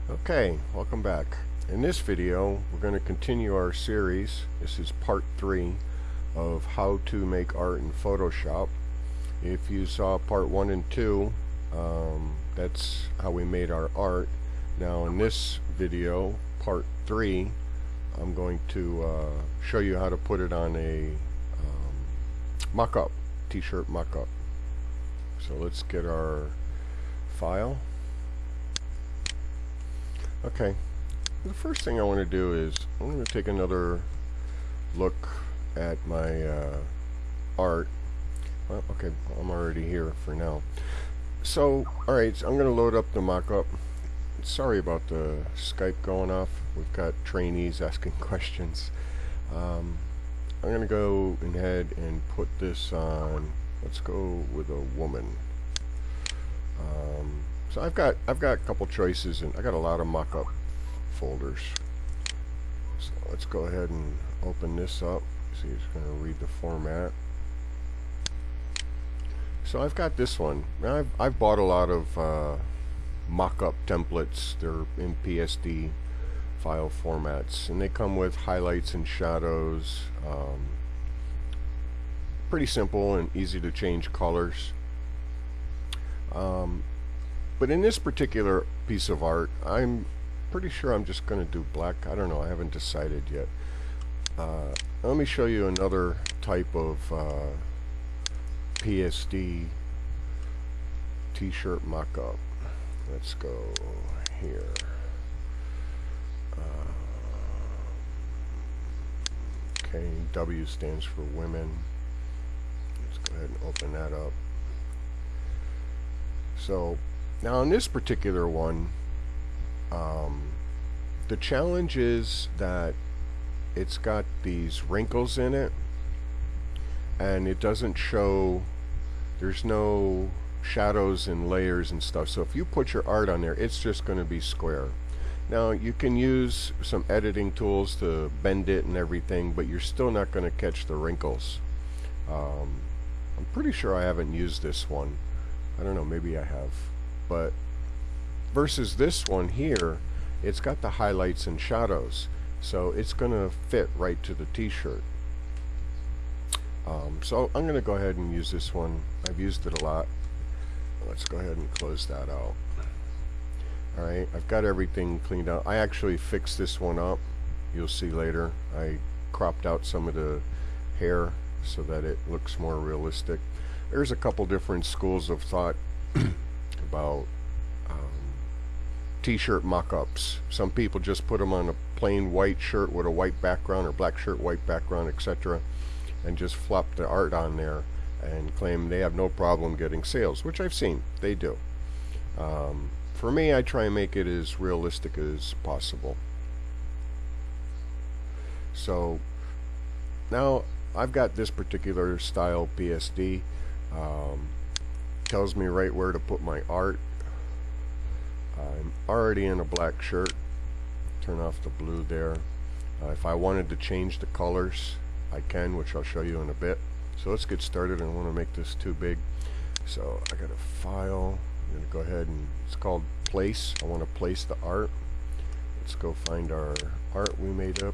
Okay, welcome back. In this video, we're going to continue our series. This is part 3 of how to make art in Photoshop. If you saw part 1 and 2, that's how we made our art. Now in this video, part 3, I'm going to show you how to put it on a mock-up, t-shirt mock-up. So let's get our file. Okay, the first thing I want to do is I'm going to take another look at my art. Well, okay, I'm already here for now. So, alright, so I'm going to load up the mock-up. Sorry about the Skype going off. We've got trainees asking questions. I'm going to go ahead and put this on. Let's go with a woman. So I've got a couple choices, and I got a lot of mock-up folders. So let's go ahead and open this up. See, it's going to read the format. So I've got this one. Now I've bought a lot of mock-up templates. They're in PSD file formats, and they come with highlights and shadows. Pretty simple and easy to change colors. But in this particular piece of art, I'm pretty sure I'm just going to do black. I don't know, I haven't decided yet. Let me show you another type of PSD t-shirt mock-up. Let's go here. Okay, W stands for women. Let's go ahead and open that up. So now in this particular one, the challenge is that it's got these wrinkles in it, and it doesn't show, there's no shadows and layers and stuff. So if you put your art on there, it's just going to be square. Now you can use some editing tools to bend it and everything, but you're still not going to catch the wrinkles. I'm pretty sure I haven't used this one. I don't know, maybe I have. But versus this one here, it's got the highlights and shadows, so it's going to fit right to the t-shirt. So I'm going to go ahead and use this one. I've used it a lot. Let's go ahead and close that out. Alright, I've got everything cleaned out. I actually fixed this one up. You'll see later. I cropped out some of the hair so that it looks more realistic. There's a couple different schools of thought about t-shirt mock-ups. Some people just put them on a plain white shirt with a white background, or black shirt, white background, etc., and just flop the art on there and claim they have no problem getting sales, which I've seen. They do. For me, I try and make it as realistic as possible. So now I've got this particular style PSD. Tells me right where to put my art. I'm already in a black shirt. Turn off the blue there. If I wanted to change the colors, I can, which I'll show you in a bit. So let's get started. I don't want to make this too big. So I got a file. I'm going to go ahead and, it's called place. I want to place the art. Let's go find our art we made up.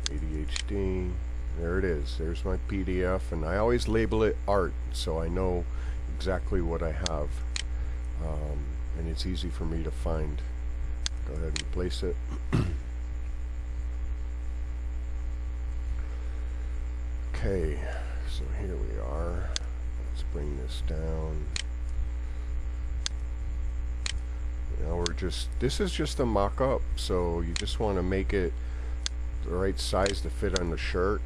ADHD. There it is. There's my PDF, and I always label it art so I know exactly what I have, and it's easy for me to find. Go ahead and place it. Okay, so here we are. Let's bring this down. Now we're just, this is just a mock-up, so you just want to make it the right size to fit on the shirt.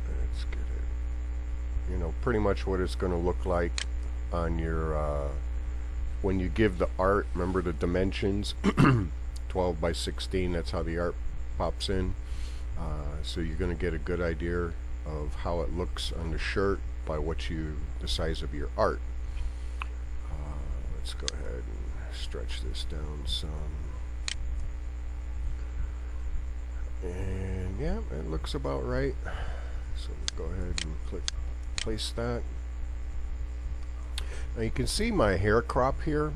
Let's get it, you know, pretty much what it's going to look like on your when you give the art. Remember the dimensions, 12 by 16, that's how the art pops in. So you're going to get a good idea of how it looks on the shirt by the size of your art. Let's go ahead and stretch this down some. And yeah, it looks about right. So we'll go ahead and place that. Now you can see my hair crop here.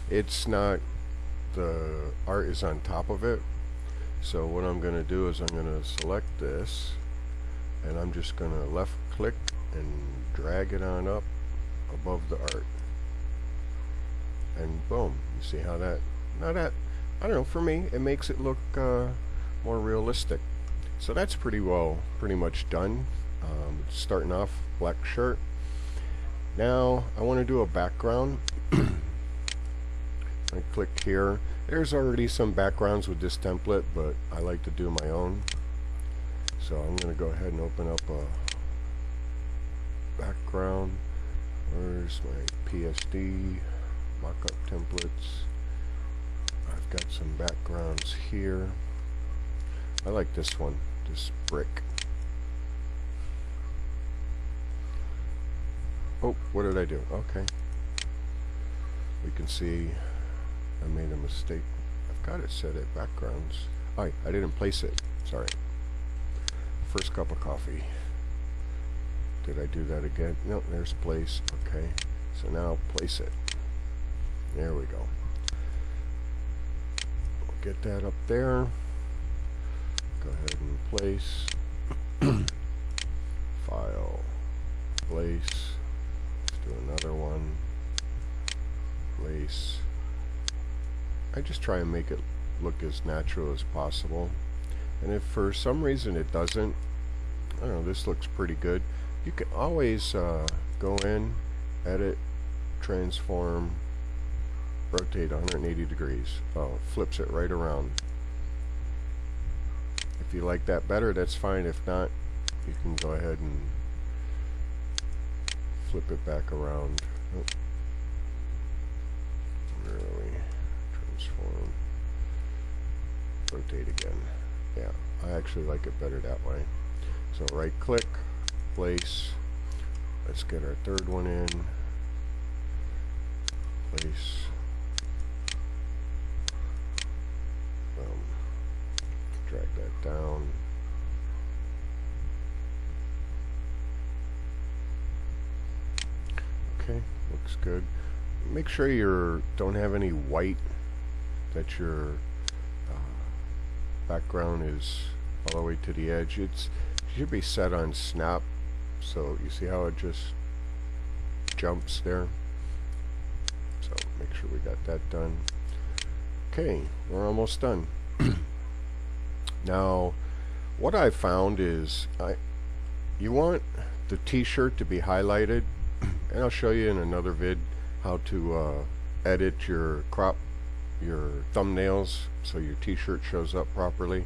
It's not, the art is on top of it. So what I'm going to do is I'm going to select this, and I'm just going to left click and drag it on up above the art. And boom, you see how that, now that, I don't know, for me it makes it look more realistic. So that's pretty much done. Starting off black shirt. Now I want to do a background. I click here. There's already some backgrounds with this template, but I like to do my own. So I'm going to go ahead and open up a background. Where's my PSD mockup templates? I've got some backgrounds here. I like this one, this brick. Oh, what did I do? Okay. We can see I made a mistake. I've got it set at backgrounds. Oh, I didn't place it. Sorry. First cup of coffee. Did I do that again? No, there's place. Okay. So now place it. There we go. We'll get that up there. Go ahead and place. File. Place. Let's do another one. Place. I just try and make it look as natural as possible. And if for some reason it doesn't, I don't know, this looks pretty good. You can always go in, edit, transform, rotate 180 degrees. Oh, it flips it right around. If you like that better, that's fine. If not, you can go ahead and flip it back around. Oh. Really transform, rotate again. Yeah, I actually like it better that way. So right click, place. Let's get our third one in. Place. Drag that down. Okay, looks good. Make sure you don't have any white, that your background is all the way to the edge. It should be set on snap, so you see how it just jumps there. So make sure we got that done. Okay, we're almost done. Now what I found is you want the t-shirt to be highlighted, and I'll show you in another vid how to edit your thumbnails so your t-shirt shows up properly.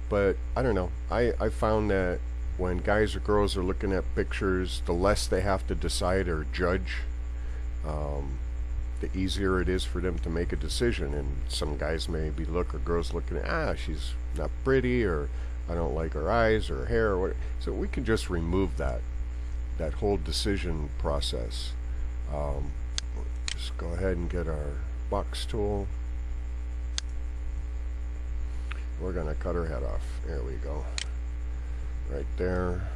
But I don't know, I found that when guys or girls are looking at pictures, the less they have to decide or judge, the easier it is for them to make a decision. And some guys may be or girls looking at, she's not pretty, or I don't like her eyes or her hair, or what. So we can just remove that whole decision process. Just go ahead and get our box tool. We're gonna cut her head off. There we go. Right there.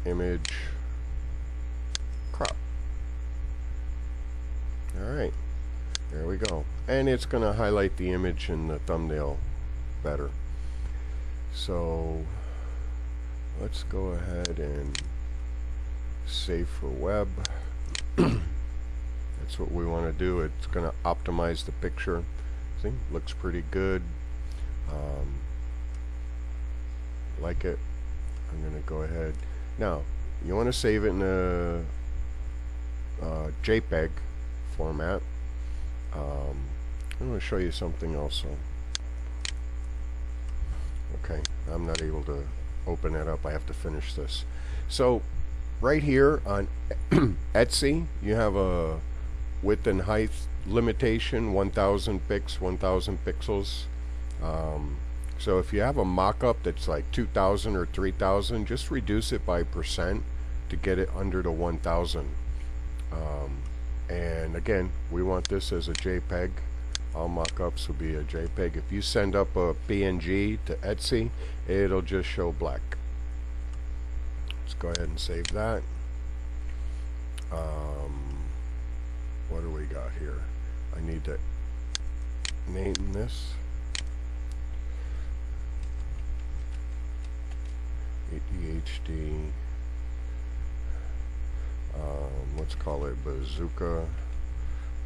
Image. Crop. Alright. There we go. And it's gonna highlight the image in the thumbnail better. So let's go ahead and save for web. That's what we want to do. It's going to optimize the picture. See, looks pretty good. Like it. I'm going to go ahead. Now, you want to save it in a JPEG format. I'm going to show you something also. Okay, I'm not able to open that up. I have to finish this. So right here on Etsy, you have a width and height limitation, 1000 pixels. So if you have a mock-up that's like 2000 or 3000, just reduce it by % to get it under the 1000. And again, we want this as a JPEG. All mock-ups will be a JPEG. If you send up a PNG to Etsy, it'll just show black. Let's go ahead and save that. What do we got here? I need to name this. ADHD. Let's call it Bazooka,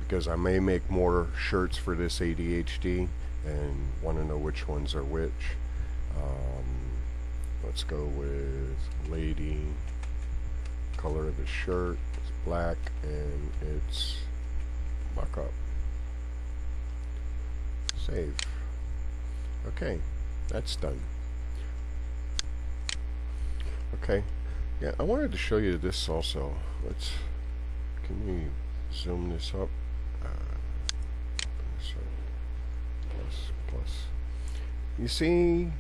because I may make more shirts for this ADHD and want to know which ones are which. Let's go with lady. Color of the shirt is black and it's mock-up. Save. Okay, that's done. Okay, yeah, I wanted to show you this also. Can we zoom this up? Open this up. Plus. You see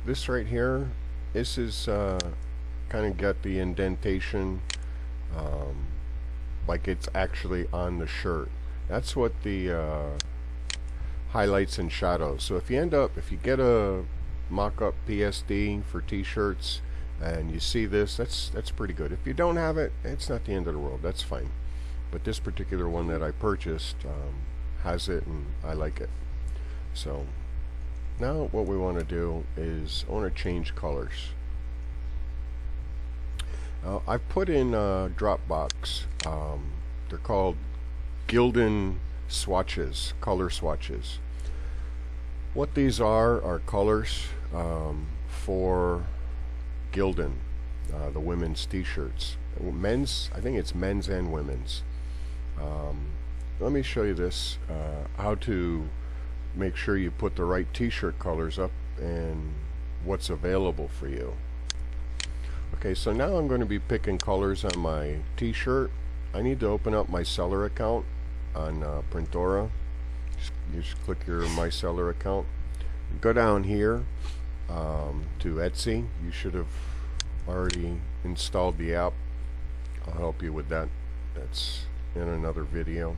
this right here? This is kind of got the indentation like it's actually on the shirt. That's what the highlights and shadows. So if you get a mock-up PSD for t-shirts and you see this, that's pretty good. If you don't have it, it's not the end of the world. That's fine. But this particular one that I purchased has it, and I like it. So now what we want to do is I want to change colors. I've put in Dropbox. They're called Gildan swatches, color swatches. What these are colors for Gildan, the women's t-shirts. Men's, I think it's men's and women's. Let me show you this, how to make sure you put the right t-shirt colors up and what's available for you. Okay, so now I'm going to be picking colors on my t-shirt. I need to open up my seller account on Printora. You just click your My Seller account. Go down here to Etsy. You should have already installed the app. I'll help you with that. That's in another video.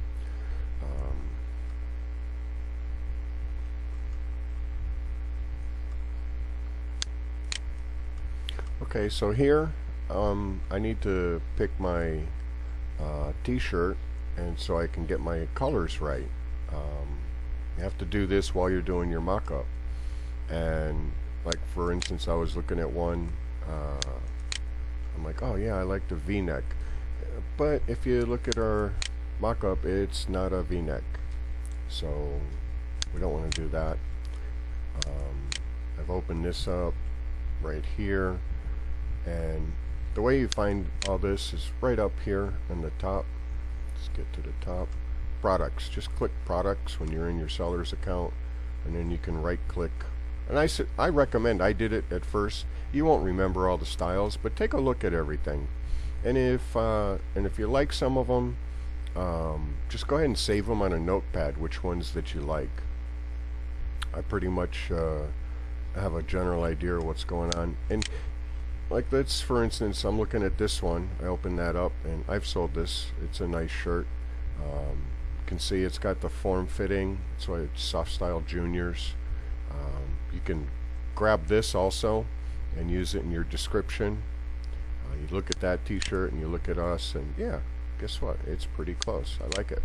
Okay, so here I need to pick my t-shirt, and so I can get my colors right. You have to do this while you're doing your mock-up. And like for instance, I was looking at one, I'm like, oh yeah, I like the v-neck, but if you look at our mock-up, it's not a v-neck, so we don't want to do that. I've opened this up right here, and the way you find all this is right up here in the top. Let's get to the top. Products. Just click products when you're in your seller's account, and then you can right click. And I recommend, I did it at first. You won't remember all the styles, but take a look at everything. And if you like some of them, just go ahead and save them on a notepad, which ones that you like. I pretty much have a general idea of what's going on. And like this, for instance, I'm looking at this one. I opened that up, and I've sold this. It's a nice shirt. You can see it's got the form fitting. That's why it's Soft Style Juniors. You can grab this also and use it in your description. You look at that t-shirt and you look at us, and yeah, guess what? It's pretty close. I like it.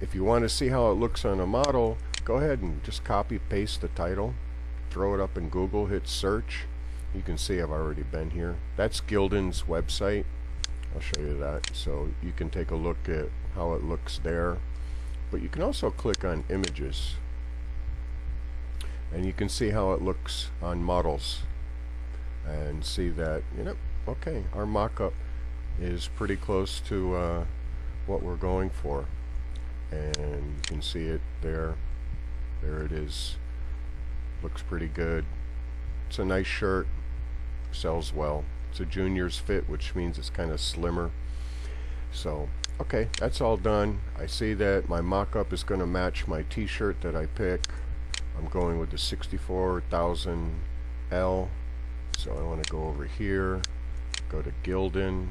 If you want to see how it looks on a model, go ahead and just copy paste the title, throw it up in Google, hit search. You can see I've already been here. That's Gildan's website. I'll show you that, so you can take a look at how it looks there. But you can also click on images, and you can see how it looks on models, and see that, you know, okay, our mock-up is pretty close to what we're going for. And you can see it there. There it is. Looks pretty good. It's a nice shirt. Sells well. It's a junior's fit, which means it's kind of slimmer. So, okay, that's all done. I see that my mock-up is going to match my t-shirt that I pick. I'm going with the 64,000 L. So I want to go over here, go to Gildan.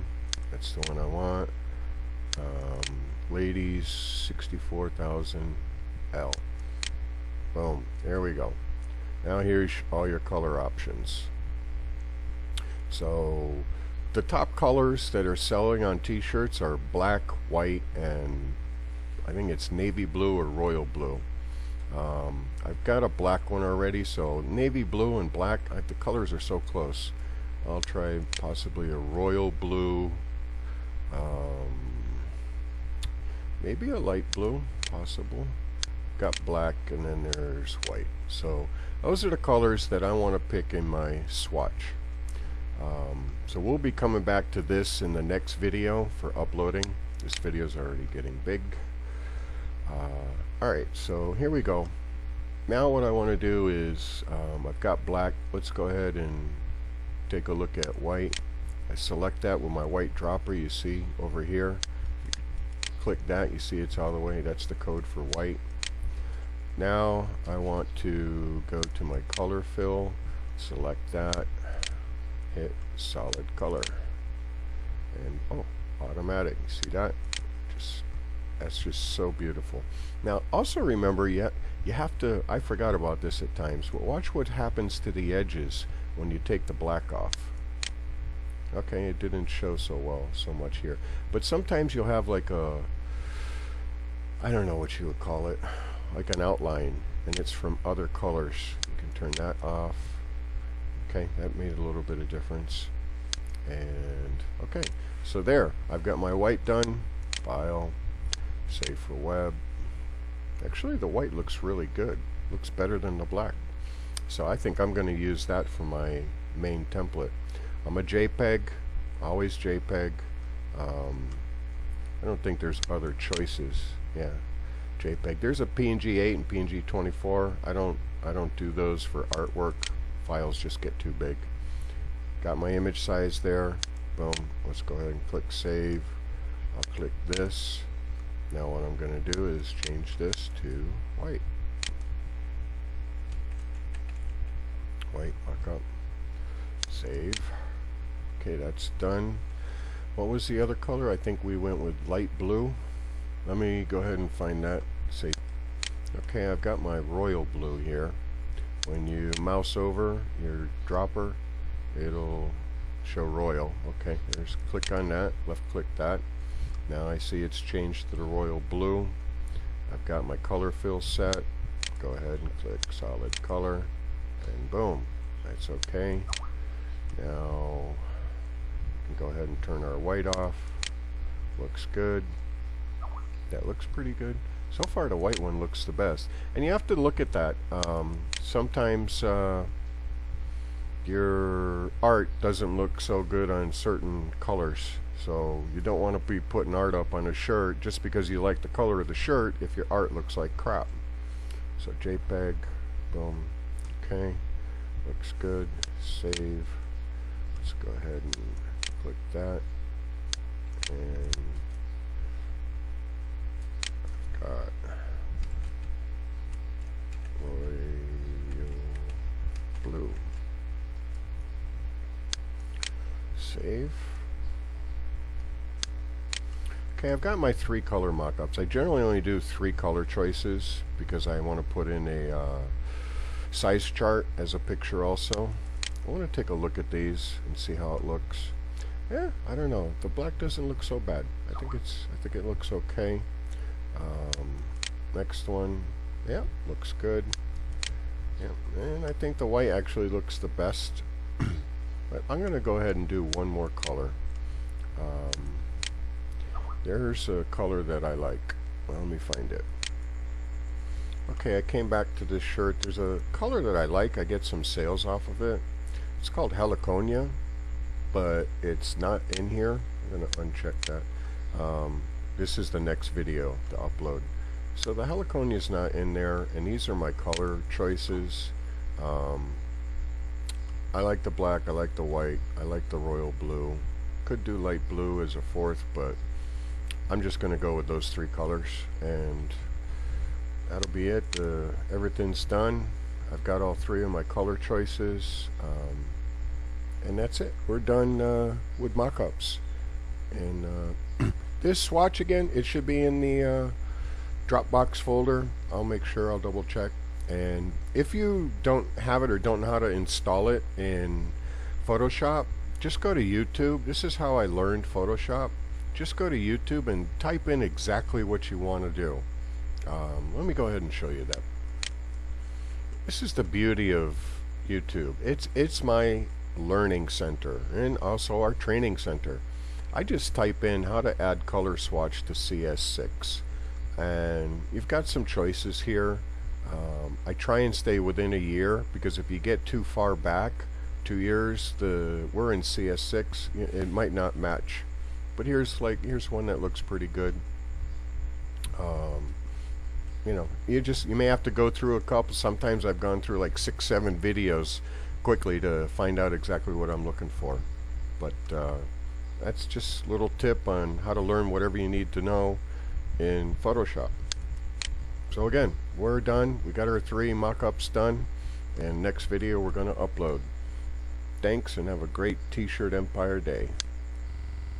That's the one I want. Ladies, 64,000 L. Boom, there we go. Now here's all your color options. So the top colors that are selling on t-shirts are black, white, and I think it's navy blue or royal blue. I've got a black one already, so navy blue and black, the colors are so close. I'll try possibly a royal blue, maybe a light blue, possible. Got black, and then there's white. So those are the colors that I want to pick in my swatch. So we'll be coming back to this in the next video for uploading. This video is already getting big. Alright, so here we go. Now what I want to do is, I've got black. Let's go ahead and take a look at white. I select that with my white dropper, you see over here. Click that, you see it's all the way. That's the code for white. Now I want to go to my color fill, select that, hit solid color, and automatic. You see that? That's just so beautiful. Now also remember, you have to, I forgot about this at times, but watch what happens to the edges when you take the black off. Okay, it didn't show so much here, but sometimes you'll have like a, I don't know what you would call it, like an outline, and it's from other colors. You can turn that off. Okay, that made a little bit of difference. And okay, so there, I've got my white done. File, save for web. Actually, the white looks really good. Looks better than the black. So I think I'm going to use that for my main template. I'm a JPEG, always JPEG. I don't think there's other choices. Yeah, JPEG. There's a PNG 8 and PNG 24. I don't do those for artwork. Files just get too big. Got my image size there. Boom. Let's go ahead and click save. I'll click this. Now what I'm going to do is change this to white. White markup. Save. Okay, that's done. What was the other color? I think we went with light blue. Let me go ahead and find that. Say, okay, I've got my royal blue here. When you mouse over your dropper, it'll show royal. Okay, there's, click on that, left click that. Now I see it's changed to the royal blue. I've got my color fill set. Go ahead and click solid color, and boom, that's okay. Now we can go ahead and turn our white off. Looks good. That looks pretty good. So far the white one looks the best, and you have to look at that. Sometimes your art doesn't look so good on certain colors, so you don't want to be putting art up on a shirt just because you like the color of the shirt if your art looks like crap. So JPEG, boom, okay, looks good. Save. Let's go ahead and click that, and got royal blue. Save. Okay, I've got my 3 color mockups. I generally only do 3 color choices because I want to put in a size chart as a picture also. I want to take a look at these and see how it looks. Yeah, I don't know. The black doesn't look so bad. I think it looks okay. Next one, yeah, looks good. Yeah, and I think the white actually looks the best. But I'm going to go ahead and do one more color. There's a color that I like. Well, let me find it. Okay, I came back to this shirt. There's a color that I like. I get some sales off of it. It's called Heliconia, but it's not in here. I'm going to uncheck that. This is the next video to upload. So the Heliconia is not in there, and these are my color choices. I like the black, I like the white, I like the royal blue. Could do light blue as a 4th, but I'm just going to go with those 3 colors, and that'll be it. Everything's done. I've got all 3 of my color choices, and that's it. We're done with mockups. And this swatch, again, it should be in the Dropbox folder. I'll make sure, I'll double check. And if you don't have it or don't know how to install it in Photoshop, just go to YouTube. This is how I learned Photoshop. Just go to YouTube and type in exactly what you want to do. Let me go ahead and show you that. This is the beauty of YouTube. It's my learning center and also our training center. I just type in how to add color swatch to CS6, and you've got some choices here. I try and stay within a year, because if you get too far back, 2 years, we're in CS6, it might not match. But here's one that looks pretty good. You know, you may have to go through a couple. Sometimes I've gone through like 6-7 videos quickly to find out exactly what I'm looking for. But that's just a little tip on how to learn whatever you need to know in Photoshop. So again, we're done. We got our 3 mock-ups done, and next video we're going to upload. Thanks, and have a great T-shirt Empire day.